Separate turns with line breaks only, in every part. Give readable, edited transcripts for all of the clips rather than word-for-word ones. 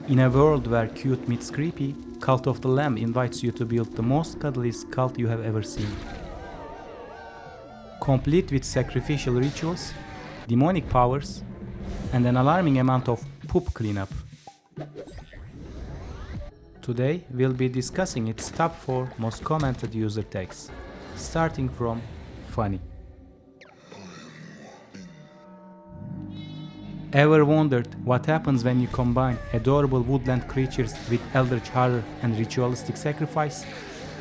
In a world where cute meets creepy, Cult of the Lamb invites you to build the most cuddliest cult you have ever seen. Complete with sacrificial rituals, demonic powers, and an alarming amount of poop cleanup. Today we'll be discussing its top 4 most commented user tags, starting from funny. Ever wondered what happens when you combine adorable woodland creatures with eldritch horror and ritualistic sacrifice?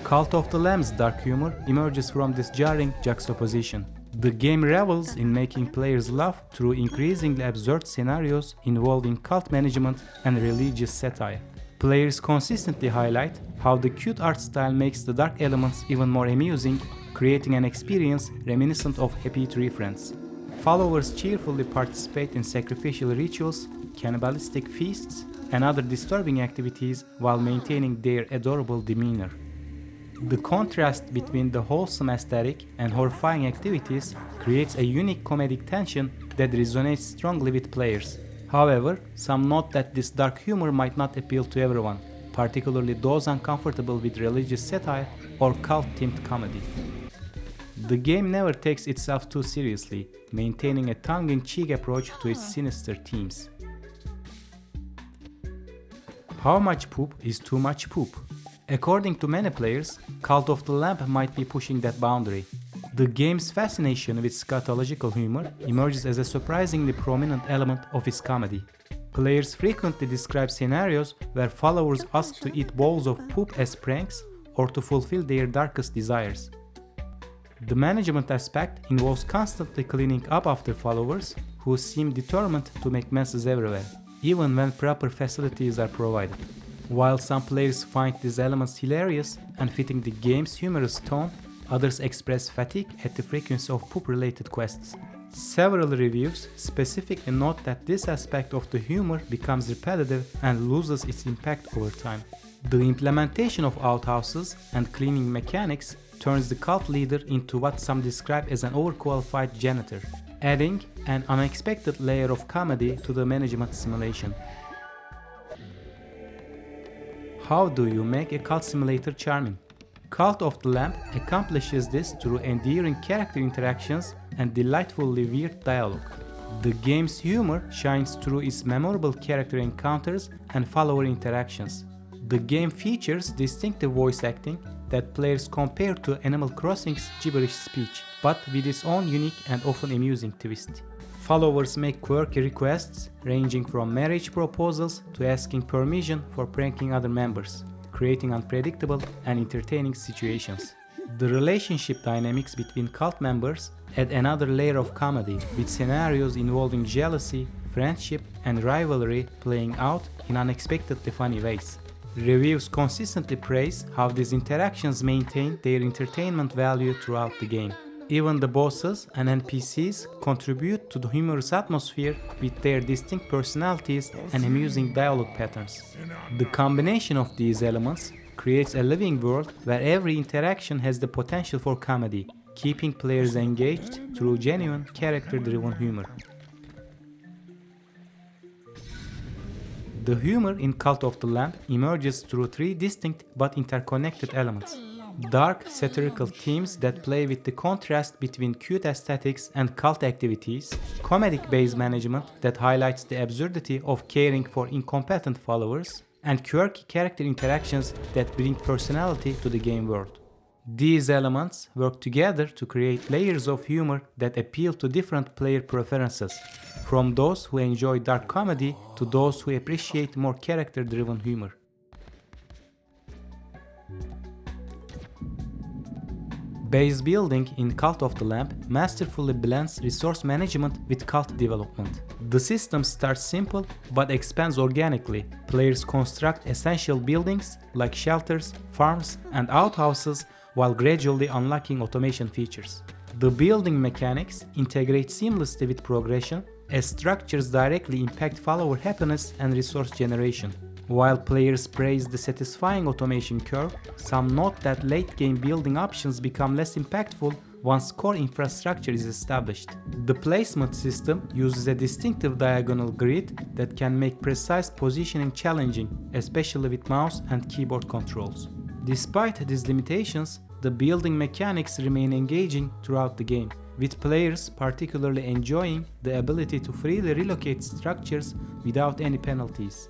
Cult of the Lamb's dark humor emerges from this jarring juxtaposition. The game revels in making players laugh through increasingly absurd scenarios involving cult management and religious satire. Players consistently highlight how the cute art style makes the dark elements even more amusing, creating an experience reminiscent of Happy Tree Friends. Followers cheerfully participate in sacrificial rituals, cannibalistic feasts, and other disturbing activities while maintaining their adorable demeanor. The contrast between the wholesome aesthetic and horrifying activities creates a unique comedic tension that resonates strongly with players. However, some note that this dark humor might not appeal to everyone, particularly those uncomfortable with religious satire or cult-themed comedy. The game never takes itself too seriously, maintaining a tongue-in-cheek approach to its sinister themes. How much poop is too much poop? According to many players, Cult of the Lamb might be pushing that boundary. The game's fascination with scatological humor emerges as a surprisingly prominent element of its comedy. Players frequently describe scenarios where followers ask to eat bowls of poop as pranks or to fulfill their darkest desires. The management aspect involves constantly cleaning up after followers who seem determined to make messes everywhere, even when proper facilities are provided. While some players find these elements hilarious and fitting the game's humorous tone, others express fatigue at the frequency of poop-related quests. Several reviews specifically note that this aspect of the humor becomes repetitive and loses its impact over time. The implementation of outhouses and cleaning mechanics turns the cult leader into what some describe as an overqualified janitor, adding an unexpected layer of comedy to the management simulation. How do you make a cult simulator charming? Cult of the Lamb accomplishes this through endearing character interactions and delightfully weird dialogue. The game's humor shines through its memorable character encounters and follower interactions. The game features distinctive voice acting that players compare to Animal Crossing's gibberish speech, but with its own unique and often amusing twist. Followers make quirky requests, ranging from marriage proposals to asking permission for pranking other members, creating unpredictable and entertaining situations. The relationship dynamics between cult members add another layer of comedy, with scenarios involving jealousy, friendship, and rivalry playing out in unexpectedly funny ways. Reviews consistently praise how these interactions maintain their entertainment value throughout the game. Even the bosses and NPCs contribute to the humorous atmosphere with their distinct personalities and amusing dialogue patterns. The combination of these elements creates a living world where every interaction has the potential for comedy, keeping players engaged through genuine character-driven humor. The humor in Cult of the Lamb emerges through 3 distinct but interconnected elements. Dark, satirical themes that play with the contrast between cute aesthetics and cult activities, comedic-based management that highlights the absurdity of caring for incompetent followers, and quirky character interactions that bring personality to the game world. These elements work together to create layers of humor that appeal to different player preferences, from those who enjoy dark comedy to those who appreciate more character-driven humor. Base building in Cult of the Lamb masterfully blends resource management with cult development. The system starts simple but expands organically. Players construct essential buildings like shelters, farms, and outhouses while gradually unlocking automation features. The building mechanics integrate seamlessly with progression, as structures directly impact follower happiness and resource generation. While players praise the satisfying automation curve, some note that late-game building options become less impactful once core infrastructure is established. The placement system uses a distinctive diagonal grid that can make precise positioning challenging, especially with mouse and keyboard controls. Despite these limitations, the building mechanics remain engaging throughout the game, with players particularly enjoying the ability to freely relocate structures without any penalties.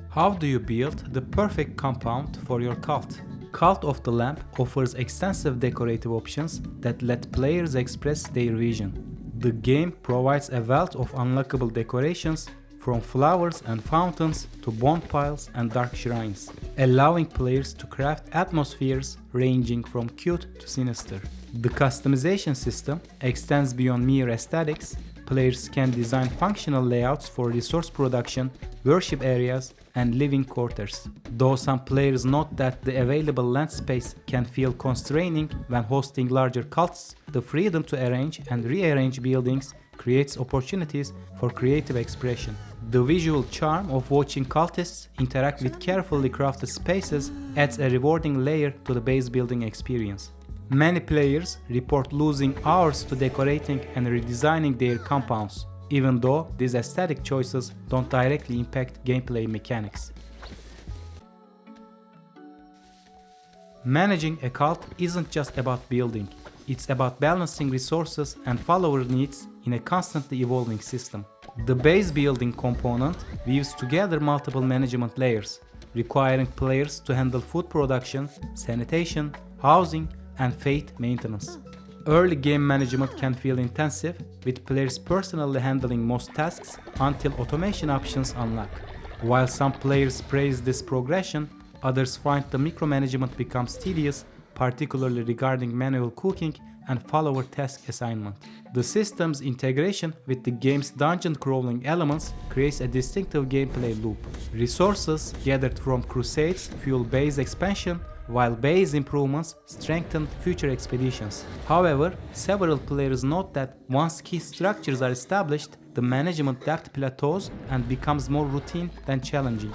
How do you build the perfect compound for your cult? Cult of the Lamp offers extensive decorative options that let players express their vision. The game provides a wealth of unlockable decorations, from flowers and fountains to bonfires and dark shrines, allowing players to craft atmospheres ranging from cute to sinister. The customization system extends beyond mere aesthetics. Players can design functional layouts for resource production, worship areas, and living quarters. Though some players note that the available land space can feel constraining when hosting larger cults, the freedom to arrange and rearrange buildings creates opportunities for creative expression. The visual charm of watching cultists interact with carefully crafted spaces adds a rewarding layer to the base building experience. Many players report losing hours to decorating and redesigning their compounds, even though these aesthetic choices don't directly impact gameplay mechanics. Managing a cult isn't just about building, it's about balancing resources and follower needs in a constantly evolving system. The base building component weaves together multiple management layers, requiring players to handle food production, sanitation, housing, and faith maintenance. Early game management can feel intensive, with players personally handling most tasks until automation options unlock. While some players praise this progression, others find the micromanagement becomes tedious, particularly regarding manual cooking and follower task assignment. The system's integration with the game's dungeon crawling elements creates a distinctive gameplay loop. Resources gathered from crusades fuel base expansion, while base improvements strengthen future expeditions. However, several players note that once key structures are established, the management depth plateaus and becomes more routine than challenging.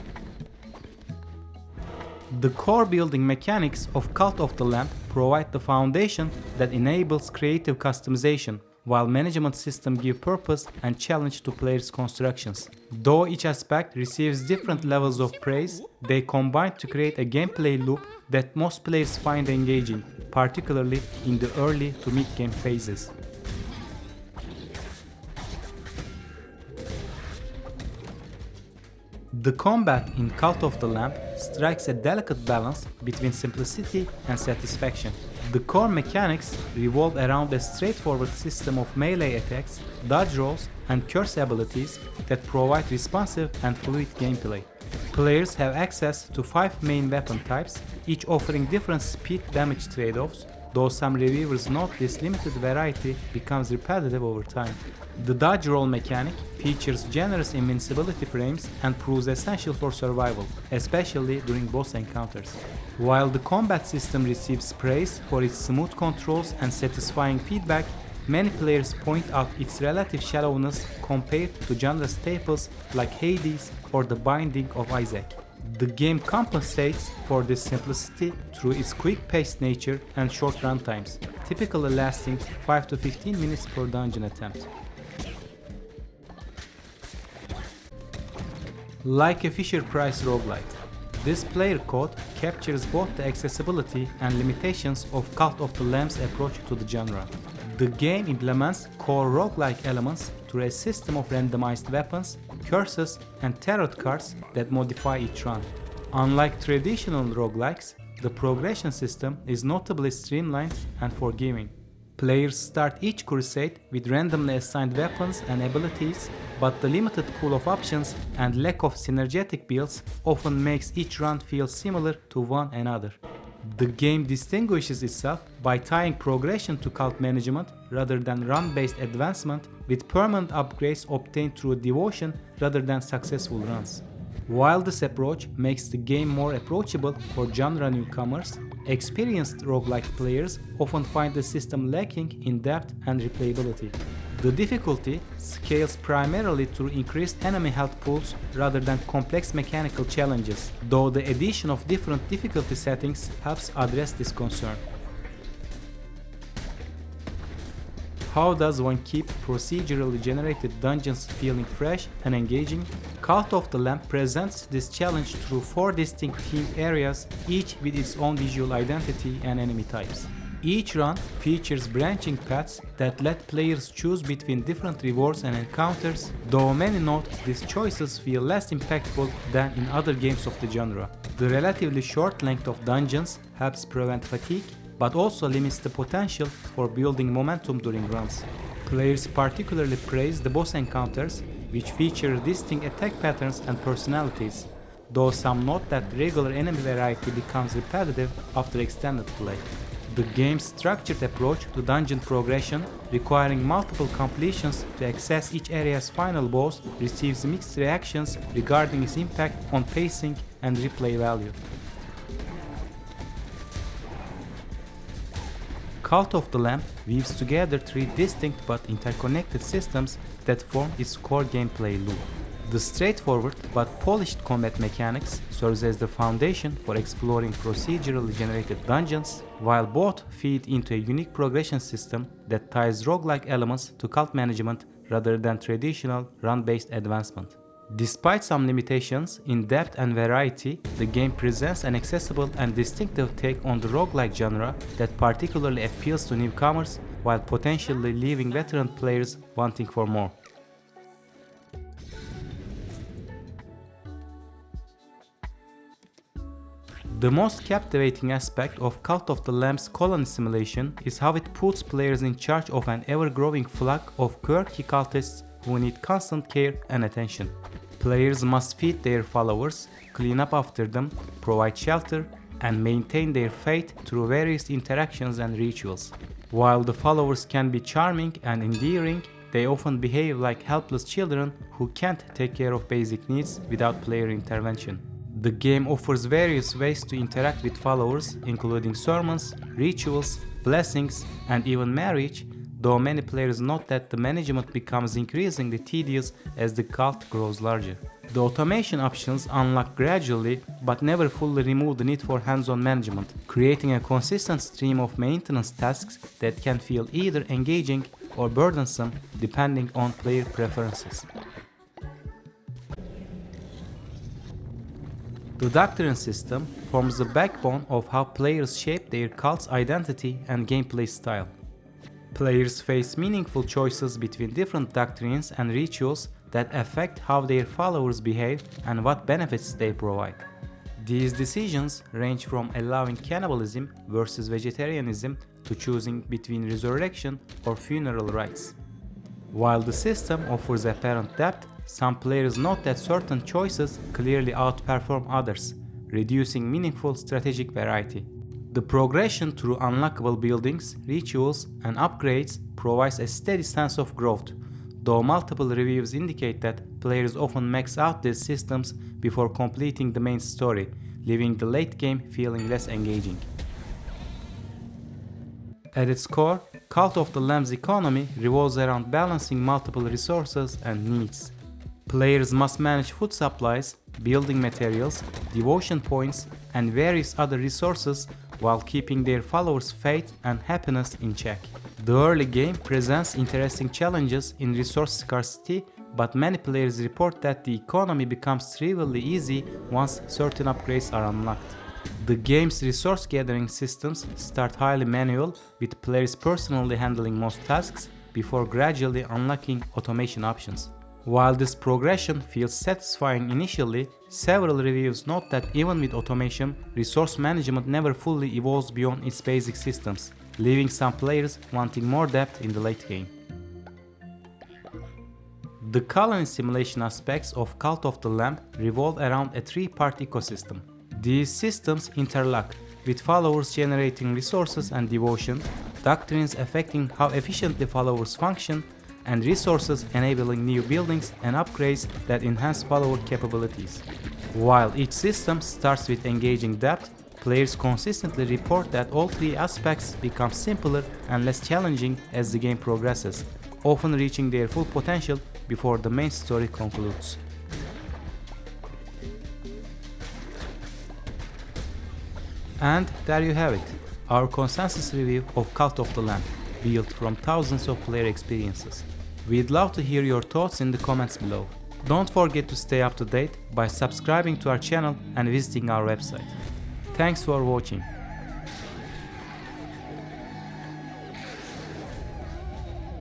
The core building mechanics of Cult of the Lamp provide the foundation that enables creative customization, while management systems give purpose and challenge to players' constructions. Though each aspect receives different levels of praise, they combine to create a gameplay loop that most players find engaging, particularly in the early to mid-game phases. The combat in Cult of the Lamp strikes a delicate balance between simplicity and satisfaction. The core mechanics revolve around a straightforward system of melee attacks, dodge rolls, and curse abilities that provide responsive and fluid gameplay. Players have access to 5 main weapon types, each offering different speed damage trade-offs, though some reviewers note this limited variety becomes repetitive over time. The dodge roll mechanic features generous invincibility frames and proves essential for survival, especially during boss encounters. While the combat system receives praise for its smooth controls and satisfying feedback, many players point out its relative shallowness compared to genre staples like Hades or The Binding of Isaac. The game compensates for this simplicity through its quick-paced nature and short runtimes, typically lasting 5 to 15 minutes per dungeon attempt. Like a Fisher-Price roguelike, this player code captures both the accessibility and limitations of Cult of the Lamb's approach to the genre. The game implements core roguelike elements through a system of randomized weapons, curses, and tarot cards that modify each run. Unlike traditional roguelikes, the progression system is notably streamlined and forgiving. Players start each crusade with randomly assigned weapons and abilities, but the limited pool of options and lack of synergetic builds often makes each run feel similar to one another. The game distinguishes itself by tying progression to cult management rather than run-based advancement, with permanent upgrades obtained through devotion rather than successful runs. While this approach makes the game more approachable for genre newcomers, experienced roguelike players often find the system lacking in depth and replayability. The difficulty scales primarily through increased enemy health pools rather than complex mechanical challenges, though the addition of different difficulty settings helps address this concern. How does one keep procedurally generated dungeons feeling fresh and engaging? Cult of the Lamb presents this challenge through 4 distinct themed areas, each with its own visual identity and enemy types. Each run features branching paths that let players choose between different rewards and encounters, though many note these choices feel less impactful than in other games of the genre. The relatively short length of dungeons helps prevent fatigue, but also limits the potential for building momentum during runs. Players particularly praise the boss encounters, which feature distinct attack patterns and personalities, though some note that regular enemy variety becomes repetitive after extended play. The game's structured approach to dungeon progression, requiring multiple completions to access each area's final boss, receives mixed reactions regarding its impact on pacing and replay value. Cult of the Lamb weaves together 3 distinct but interconnected systems that form its core gameplay loop. The straightforward but polished combat mechanics serves as the foundation for exploring procedurally generated dungeons, while both feed into a unique progression system that ties roguelike elements to cult management rather than traditional run-based advancement. Despite some limitations in depth and variety, the game presents an accessible and distinctive take on the roguelike genre that particularly appeals to newcomers while potentially leaving veteran players wanting for more. The most captivating aspect of Cult of the Lamb's colony simulation is how it puts players in charge of an ever-growing flock of quirky cultists who need constant care and attention. Players must feed their followers, clean up after them, provide shelter, and maintain their faith through various interactions and rituals. While the followers can be charming and endearing, they often behave like helpless children who can't take care of basic needs without player intervention. The game offers various ways to interact with followers, including sermons, rituals, blessings, and even marriage, though many players note that the management becomes increasingly tedious as the cult grows larger. The automation options unlock gradually but never fully remove the need for hands-on management, creating a consistent stream of maintenance tasks that can feel either engaging or burdensome depending on player preferences. The doctrine system forms the backbone of how players shape their cult's identity and gameplay style. Players face meaningful choices between different doctrines and rituals that affect how their followers behave and what benefits they provide. These decisions range from allowing cannibalism versus vegetarianism to choosing between resurrection or funeral rites. While the system offers apparent depth, some players note that certain choices clearly outperform others, reducing meaningful strategic variety. The progression through unlockable buildings, rituals, and upgrades provides a steady sense of growth, though multiple reviews indicate that players often max out these systems before completing the main story, leaving the late game feeling less engaging. At its core, Cult of the Lamb's economy revolves around balancing multiple resources and needs. Players must manage food supplies, building materials, devotion points, and various other resources while keeping their followers' faith and happiness in check. The early game presents interesting challenges in resource scarcity, but many players report that the economy becomes trivially easy once certain upgrades are unlocked. The game's resource gathering systems start highly manual, with players personally handling most tasks before gradually unlocking automation options. While this progression feels satisfying initially, several reviews note that even with automation, resource management never fully evolves beyond its basic systems, leaving some players wanting more depth in the late game. The colony simulation aspects of Cult of the Lamb revolve around a 3-part ecosystem. These systems interlock, with followers generating resources and devotion, doctrines affecting how efficiently followers function, and resources enabling new buildings and upgrades that enhance follower capabilities. While each system starts with engaging depth, players consistently report that all 3 aspects become simpler and less challenging as the game progresses, often reaching their full potential before the main story concludes. And there you have it, our consensus review of Cult of the Lamb, built from thousands of player experiences. We'd love to hear your thoughts in the comments below. Don't forget to stay up to date by subscribing to our channel and visiting our website. Thanks for watching.